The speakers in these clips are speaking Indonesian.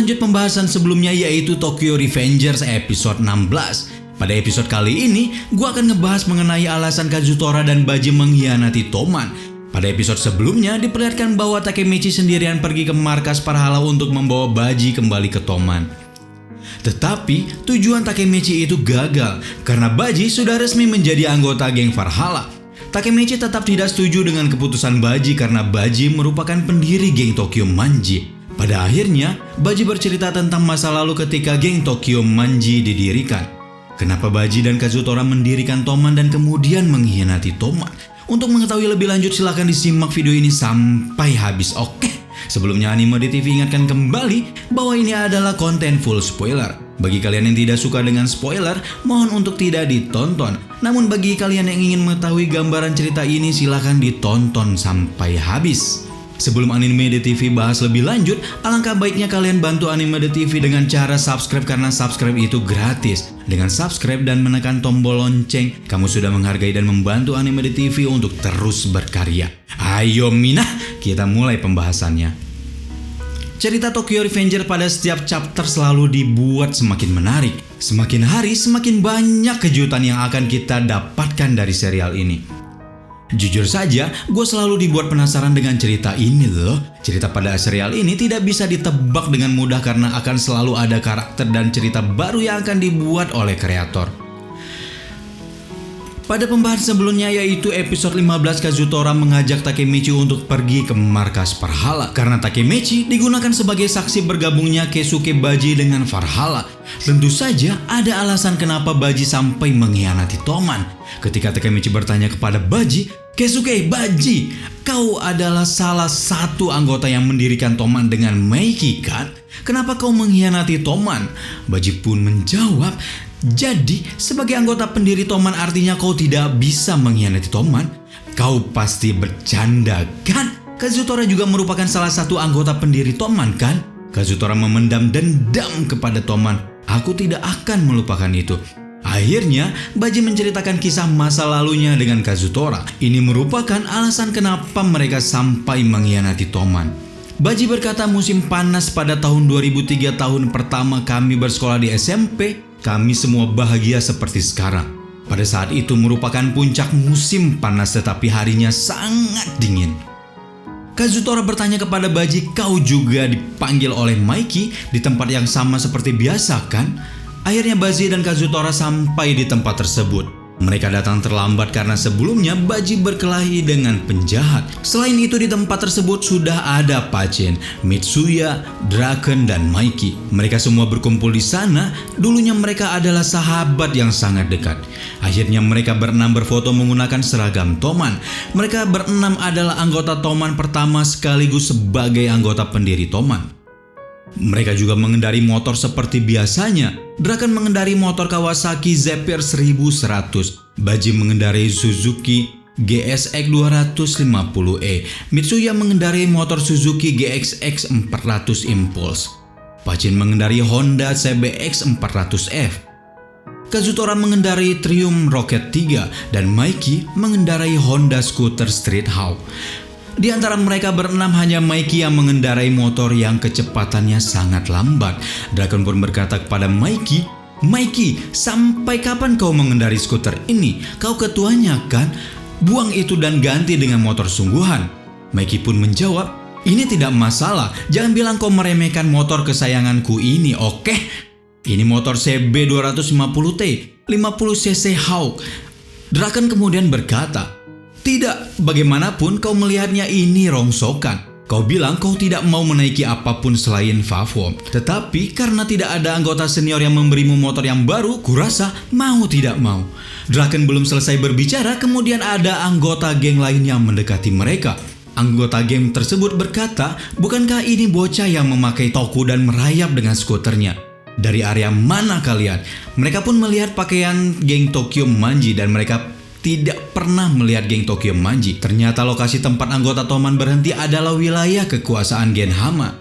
lanjut pembahasan sebelumnya yaitu Tokyo Revengers episode 16. Pada episode kali ini, gue akan ngebahas mengenai alasan Kazutora dan Baji mengkhianati Toman. Pada episode sebelumnya diperlihatkan bahwa Takemichi sendirian pergi ke markas Valhalla untuk membawa Baji kembali ke Toman. Tetapi tujuan Takemichi itu gagal karena Baji sudah resmi menjadi anggota geng Valhalla. Takemichi tetap tidak setuju dengan keputusan Baji karena Baji merupakan pendiri geng Tokyo Manji. Pada akhirnya, Baji bercerita tentang masa lalu ketika geng Tokyo Manji didirikan. Kenapa Baji dan Kazutora mendirikan Toman dan kemudian mengkhianati Toman? Untuk mengetahui lebih lanjut silahkan disimak video ini sampai habis. Oke, sebelumnya Anime di TV ingatkan kembali bahwa ini adalah konten full spoiler. Bagi kalian yang tidak suka dengan spoiler, mohon untuk tidak ditonton. Namun bagi kalian yang ingin mengetahui gambaran cerita ini silahkan ditonton sampai habis. Sebelum Anime di TV bahas lebih lanjut, alangkah baiknya kalian bantu Anime di TV dengan cara subscribe karena subscribe itu gratis. Dengan subscribe dan menekan tombol lonceng, kamu sudah menghargai dan membantu Anime di TV untuk terus berkarya. Ayo Mina, kita mulai pembahasannya. Cerita Tokyo Revengers pada setiap chapter selalu dibuat semakin menarik. Semakin hari semakin banyak kejutan yang akan kita dapatkan dari serial ini. Jujur saja, gue selalu dibuat penasaran dengan cerita ini loh. Cerita pada serial ini tidak bisa ditebak dengan mudah karena akan selalu ada karakter dan cerita baru yang akan dibuat oleh kreator. Pada pembahasan sebelumnya yaitu episode 15, Kazutora mengajak Takemichi untuk pergi ke markas Valhalla. Karena Takemichi digunakan sebagai saksi bergabungnya Keisuke Baji dengan Valhalla. Tentu saja ada alasan kenapa Baji sampai mengkhianati Toman. Ketika Takemichi bertanya kepada Baji, "Keisuke, Baji, kau adalah salah satu anggota yang mendirikan Toman dengan Meiki kan? Kenapa kau mengkhianati Toman?" Baji pun menjawab, "Jadi sebagai anggota pendiri Toman artinya kau tidak bisa mengkhianati Toman? Kau pasti bercanda kan? Kazutora juga merupakan salah satu anggota pendiri Toman kan?" Kazutora memendam dendam kepada Toman. "Aku tidak akan melupakan itu." Akhirnya, Baji menceritakan kisah masa lalunya dengan Kazutora. Ini merupakan alasan kenapa mereka sampai mengkhianati Toman. Baji berkata, "Musim panas pada tahun 2003, tahun pertama kami bersekolah di SMP, kami semua bahagia seperti sekarang. Pada saat itu merupakan puncak musim panas tetapi harinya sangat dingin." Kazutora bertanya kepada Baji, "Kau juga dipanggil oleh Meiki di tempat yang sama seperti biasa kan?" Akhirnya Baji dan Kazutora sampai di tempat tersebut. Mereka datang terlambat karena sebelumnya Baji berkelahi dengan penjahat. Selain itu di tempat tersebut sudah ada Pachin, Mitsuya, Draken, dan Meiki. Mereka semua berkumpul di sana. Dulunya mereka adalah sahabat yang sangat dekat. Akhirnya mereka berenam berfoto menggunakan seragam Toman. Mereka berenam adalah anggota Toman pertama sekaligus sebagai anggota pendiri Toman. Mereka juga mengendari motor seperti biasanya. Draken mengendari motor Kawasaki Zephyr 1100. Baji mengendarai Suzuki GSX 250E. Mitsuya mengendarai motor Suzuki GXX 400 Impulse. Pachin mengendarai Honda CBX 400F. Kazutora mengendarai Triumph Rocket 3 dan Meiki mengendarai Honda Scooter Street Hawk. Di antara mereka berenam hanya Meiki yang mengendarai motor yang kecepatannya sangat lambat. Draken pun berkata kepada Meiki, "Meiki, sampai kapan kau mengendarai skuter ini? Kau ketuanya kan? Buang itu dan ganti dengan motor sungguhan." Meiki pun menjawab, "Ini tidak masalah, jangan bilang kau meremehkan motor kesayanganku ini, oke? Ini motor CB 250T, 50cc Hawk." Draken kemudian berkata, "Tidak, bagaimanapun kau melihatnya ini rongsokan. Kau bilang kau tidak mau menaiki apapun selain Favom. Tetapi karena tidak ada anggota senior yang memberimu motor yang baru, kurasa mau tidak mau." Draken belum selesai berbicara, kemudian ada anggota geng lain yang mendekati mereka. Anggota geng tersebut berkata, "Bukankah ini bocah yang memakai toku dan merayap dengan skuternya? Dari area mana kalian?" Mereka pun melihat pakaian geng Tokyo Manji dan mereka tidak pernah melihat geng Tokyo Manji. Ternyata lokasi tempat anggota Toman berhenti adalah wilayah kekuasaan Gen Hama.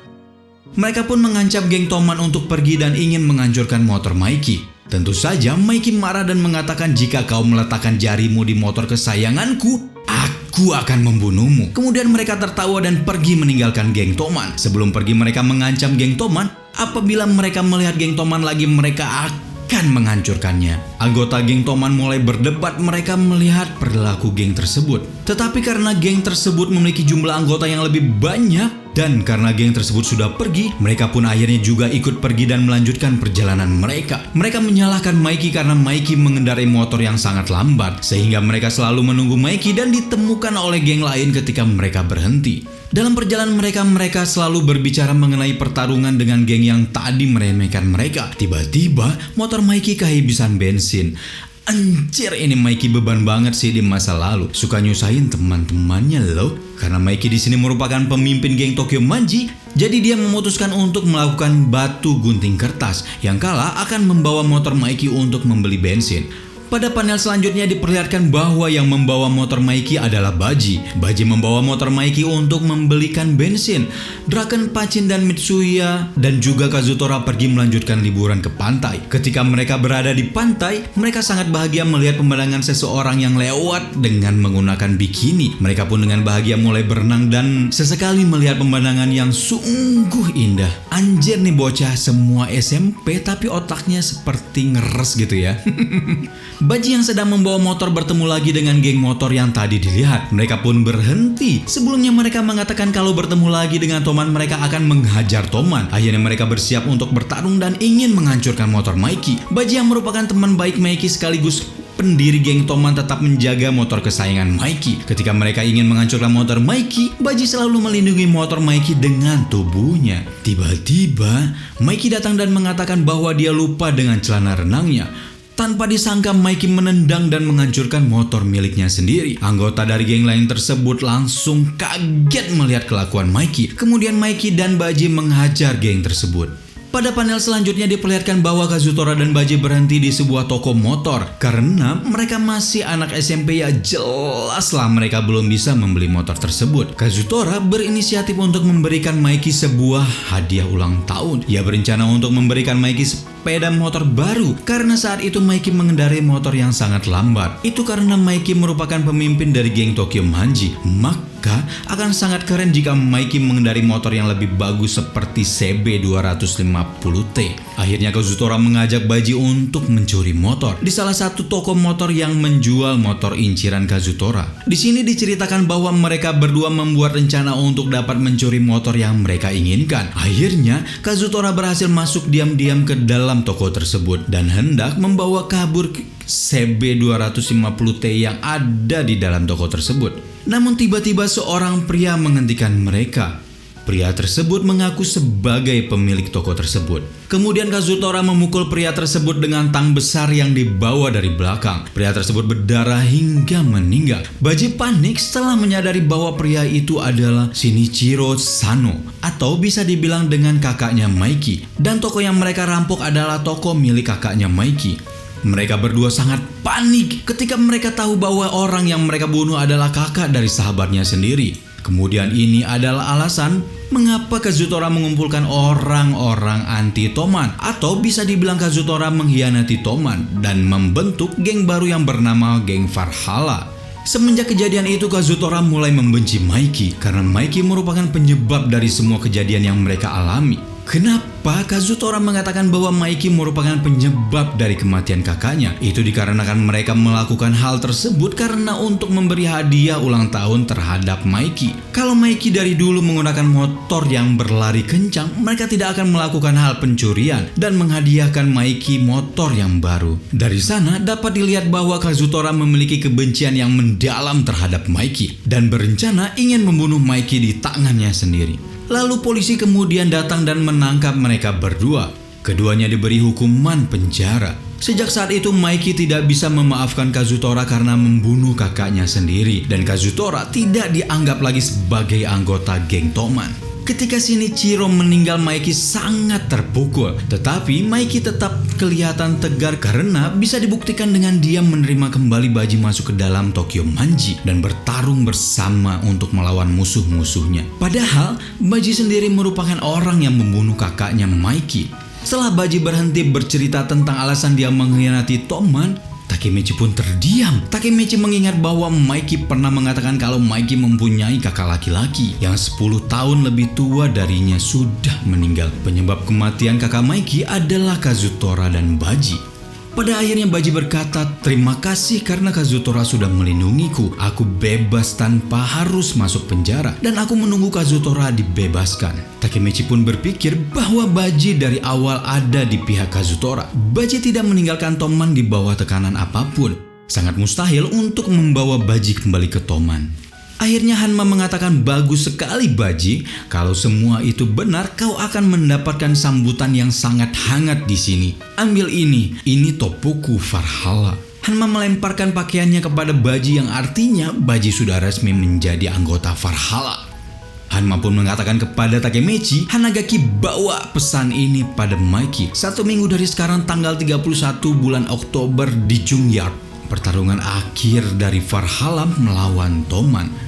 Mereka pun mengancam geng Toman untuk pergi dan ingin menghancurkan motor Meiki. Tentu saja Meiki marah dan mengatakan, "Jika kau meletakkan jarimu di motor kesayanganku, aku akan membunuhmu." Kemudian mereka tertawa dan pergi meninggalkan geng Toman. Sebelum pergi mereka mengancam geng Toman Apabila mereka melihat geng Toman lagi, mereka akan menghancurkannya. Anggota geng Toman mulai berdebat, mereka melihat perilaku geng tersebut. Tetapi karena geng tersebut memiliki jumlah anggota yang lebih banyak, dan karena geng tersebut sudah pergi, mereka pun akhirnya juga ikut pergi dan melanjutkan perjalanan mereka. Mereka menyalahkan Mikey karena Mikey mengendarai motor yang sangat lambat, sehingga mereka selalu menunggu Mikey dan ditemukan oleh geng lain ketika mereka berhenti. Dalam perjalanan mereka selalu berbicara mengenai pertarungan dengan geng yang tadi meremehkan mereka. Tiba-tiba motor Mikey kehabisan bensin. Anjir, ini Mikey beban banget sih di masa lalu. Suka nyusahin teman-temannya loh. Karena Mikey di sini merupakan pemimpin geng Tokyo Manji, jadi dia memutuskan untuk melakukan batu gunting kertas yang kala akan membawa motor Mikey untuk membeli bensin. Pada panel selanjutnya diperlihatkan bahwa yang membawa motor Mikey adalah Baji. Baji membawa motor Mikey untuk membelikan bensin. Draken, Pachin, dan Mitsuya dan juga Kazutora pergi melanjutkan liburan ke pantai. Ketika mereka berada di pantai, mereka sangat bahagia melihat pemandangan seseorang yang lewat dengan menggunakan bikini. Mereka pun dengan bahagia mulai berenang dan sesekali melihat pemandangan yang sungguh indah. Anjir nih bocah semua SMP tapi otaknya seperti ngeres gitu ya. Baji yang sedang membawa motor bertemu lagi dengan geng motor yang tadi dilihat. Mereka pun berhenti. Sebelumnya mereka mengatakan kalau bertemu lagi dengan Toman mereka akan menghajar Toman. Akhirnya mereka bersiap untuk bertarung dan ingin menghancurkan motor Mikey. Baji yang merupakan teman baik Mikey sekaligus pendiri geng Toman tetap menjaga motor kesayangan Mikey. Ketika mereka ingin menghancurkan motor Mikey, Baji selalu melindungi motor Mikey dengan tubuhnya. Tiba-tiba Mikey datang dan mengatakan bahwa dia lupa dengan celana renangnya. Tanpa disangka Mikey menendang dan menghancurkan motor miliknya sendiri. Anggota dari geng lain tersebut langsung kaget melihat kelakuan Mikey. Kemudian Mikey dan Baji menghajar geng tersebut. Pada panel selanjutnya diperlihatkan bahwa Kazutora dan Baji berhenti di sebuah toko motor. Karena mereka masih anak SMP ya jelaslah mereka belum bisa membeli motor tersebut. Kazutora berinisiatif untuk memberikan Mikey sebuah hadiah ulang tahun. Ia berencana untuk memberikan Mikey sepeda motor baru karena saat itu Mikey mengendarai motor yang sangat lambat. Itu karena Mikey merupakan pemimpin dari geng Tokyo Manji. Maka akan sangat keren jika Mikey mengendarai motor yang lebih bagus seperti CB250T. Akhirnya Kazutora mengajak Baji untuk mencuri motor di salah satu toko motor yang menjual motor inceran Kazutora. Di sini diceritakan bahwa mereka berdua membuat rencana untuk dapat mencuri motor yang mereka inginkan. Akhirnya Kazutora berhasil masuk diam-diam ke dalam toko tersebut dan hendak membawa kabur CB250T yang ada di dalam toko tersebut. Namun tiba-tiba seorang pria menghentikan mereka. Pria tersebut mengaku sebagai pemilik toko tersebut. Kemudian Kazutora memukul pria tersebut dengan tang besar yang dibawa dari belakang. Pria tersebut berdarah hingga meninggal. Baji panik setelah menyadari bahwa pria itu adalah Shinichiro Sano, atau bisa dibilang dengan kakaknya Mikey. Dan toko yang mereka rampok adalah toko milik kakaknya Mikey. Mereka berdua sangat panik ketika mereka tahu bahwa orang yang mereka bunuh adalah kakak dari sahabatnya sendiri. Kemudian ini adalah alasan mengapa Kazutora mengumpulkan orang-orang anti Toman, atau bisa dibilang Kazutora mengkhianati Toman dan membentuk geng baru yang bernama geng Valhalla. Semenjak kejadian itu Kazutora mulai membenci Mikey karena Mikey merupakan penyebab dari semua kejadian yang mereka alami. Kenapa Kazutora mengatakan bahwa Mikey merupakan penyebab dari kematian kakaknya? Itu dikarenakan mereka melakukan hal tersebut karena untuk memberi hadiah ulang tahun terhadap Mikey. Kalau Mikey dari dulu menggunakan motor yang berlari kencang, mereka tidak akan melakukan hal pencurian dan menghadiahkan Mikey motor yang baru. Dari sana dapat dilihat bahwa Kazutora memiliki kebencian yang mendalam terhadap Mikey dan berencana ingin membunuh Mikey di tangannya sendiri. Lalu polisi kemudian datang dan menangkap mereka berdua. Keduanya diberi hukuman penjara. Sejak saat itu Mikey tidak bisa memaafkan Kazutora karena membunuh kakaknya sendiri. Dan Kazutora tidak dianggap lagi sebagai anggota geng Toman. Ketika Shinichiro meninggal, Mikey sangat terpukul. Tetapi Mikey tetap kelihatan tegar karena bisa dibuktikan dengan dia menerima kembali Baji masuk ke dalam Tokyo Manji dan bertarung bersama untuk melawan musuh-musuhnya. Padahal Baji sendiri merupakan orang yang membunuh kakaknya Mikey. Setelah Baji berhenti bercerita tentang alasan dia mengkhianati Toman, Takemechi pun terdiam. Takemechi mengingat bahwa Mikey pernah mengatakan kalau Mikey mempunyai kakak laki-laki yang 10 tahun lebih tua darinya sudah meninggal. Penyebab kematian kakak Mikey adalah Kazutora dan Baji. Pada akhirnya Baji berkata, "Terima kasih karena Kazutora sudah melindungiku. Aku bebas tanpa harus masuk penjara dan aku menunggu Kazutora dibebaskan." Takemechi pun berpikir bahwa Baji dari awal ada di pihak Kazutora. Baji tidak meninggalkan Toman di bawah tekanan apapun. Sangat mustahil untuk membawa Baji kembali ke Toman. Akhirnya Hanma mengatakan, "Bagus sekali Baji, kalau semua itu benar kau akan mendapatkan sambutan yang sangat hangat di sini. Ambil ini Toppuku Valhalla." Hanma melemparkan pakaiannya kepada Baji yang artinya Baji sudah resmi menjadi anggota Valhalla. Hanma pun mengatakan kepada Takemechi, "Hanagaki bawa pesan ini pada Mikey. 1 minggu dari sekarang tanggal 31 bulan Oktober di Jungyard. Pertarungan akhir dari Valhalla melawan Toman."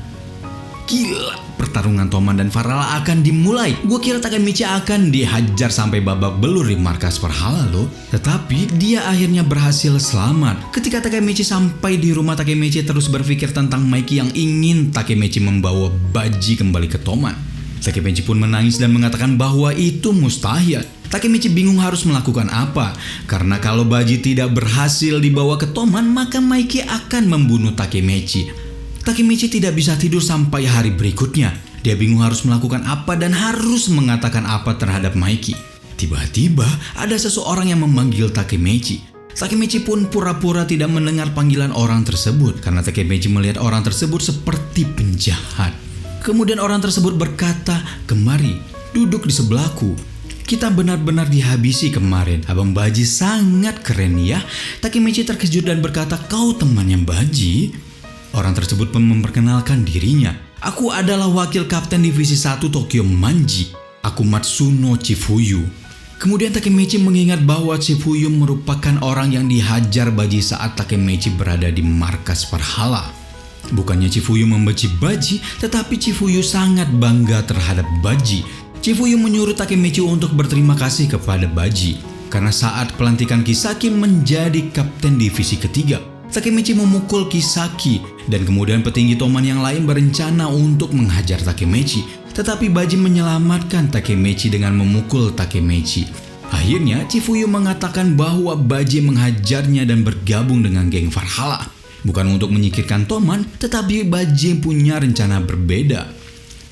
Gila, pertarungan Toman dan Valhalla akan dimulai. Gue kira Takemechi akan dihajar sampai babak belur di markas Valhalla loh. Tetapi dia akhirnya berhasil selamat. Ketika Takemechi sampai di rumah, Takemechi terus berpikir tentang Mikey yang ingin Takemechi membawa Baji kembali ke Toman. Takemechi pun menangis dan mengatakan bahwa itu mustahil. Takemechi bingung harus melakukan apa. Karena kalau Baji tidak berhasil dibawa ke Toman, maka Mikey akan membunuh Takemechi. Takemechi tidak bisa tidur sampai hari berikutnya. Dia bingung harus melakukan apa dan harus mengatakan apa terhadap Mikey. Tiba-tiba ada seseorang yang memanggil Takemechi. Takemechi pun pura-pura tidak mendengar panggilan orang tersebut karena Takemechi melihat orang tersebut seperti penjahat. Kemudian orang tersebut berkata, "Kemari, duduk di sebelahku. Kita benar-benar dihabisi kemarin. Abang Baji sangat keren ya." Takemechi terkejut dan berkata, "Kau temannya Baji?" Orang tersebut pun memperkenalkan dirinya. "Aku adalah wakil kapten divisi 1 Tokyo Manji. Aku Matsuno Chifuyu." Kemudian Takemechi mengingat bahwa Chifuyu merupakan orang yang dihajar Baji saat Takemechi berada di markas Valhalla. Bukannya Chifuyu membenci Baji, tetapi Chifuyu sangat bangga terhadap Baji. Chifuyu menyuruh Takemechi untuk berterima kasih kepada Baji karena saat pelantikan Kisaki menjadi kapten divisi ketiga, Takemechi memukul Kisaki dan kemudian petinggi Toman yang lain berencana untuk menghajar Takemechi. Tetapi Baji menyelamatkan Takemechi dengan memukul Takemechi. Akhirnya Chifuyu mengatakan bahwa Baji menghajarnya dan bergabung dengan geng Valhalla. Bukan untuk menyingkirkan Toman, tetapi Baji punya rencana berbeda.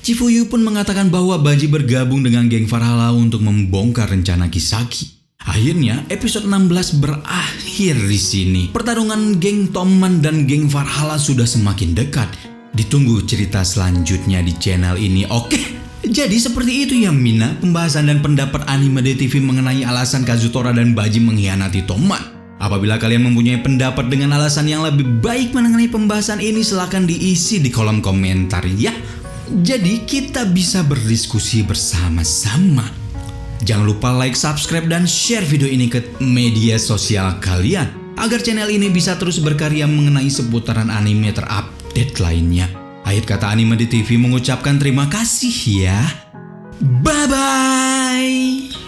Chifuyu pun mengatakan bahwa Baji bergabung dengan geng Valhalla untuk membongkar rencana Kisaki. Akhirnya episode 16 berakhir di sini. Pertarungan geng Toman dan geng Valhalla sudah semakin dekat. Ditunggu cerita selanjutnya di channel ini. Oke, jadi seperti itu ya Mina, pembahasan dan pendapat Anime Day TV mengenai alasan Kazutora dan Baji mengkhianati Toman. Apabila kalian mempunyai pendapat dengan alasan yang lebih baik mengenai pembahasan ini, silahkan diisi di kolom komentar ya. Jadi kita bisa berdiskusi bersama-sama. Jangan lupa like, subscribe, dan share video ini ke media sosial kalian agar channel ini bisa terus berkarya mengenai seputaran anime terupdate lainnya. Akhir kata Anime Day TV mengucapkan terima kasih ya. Bye-bye.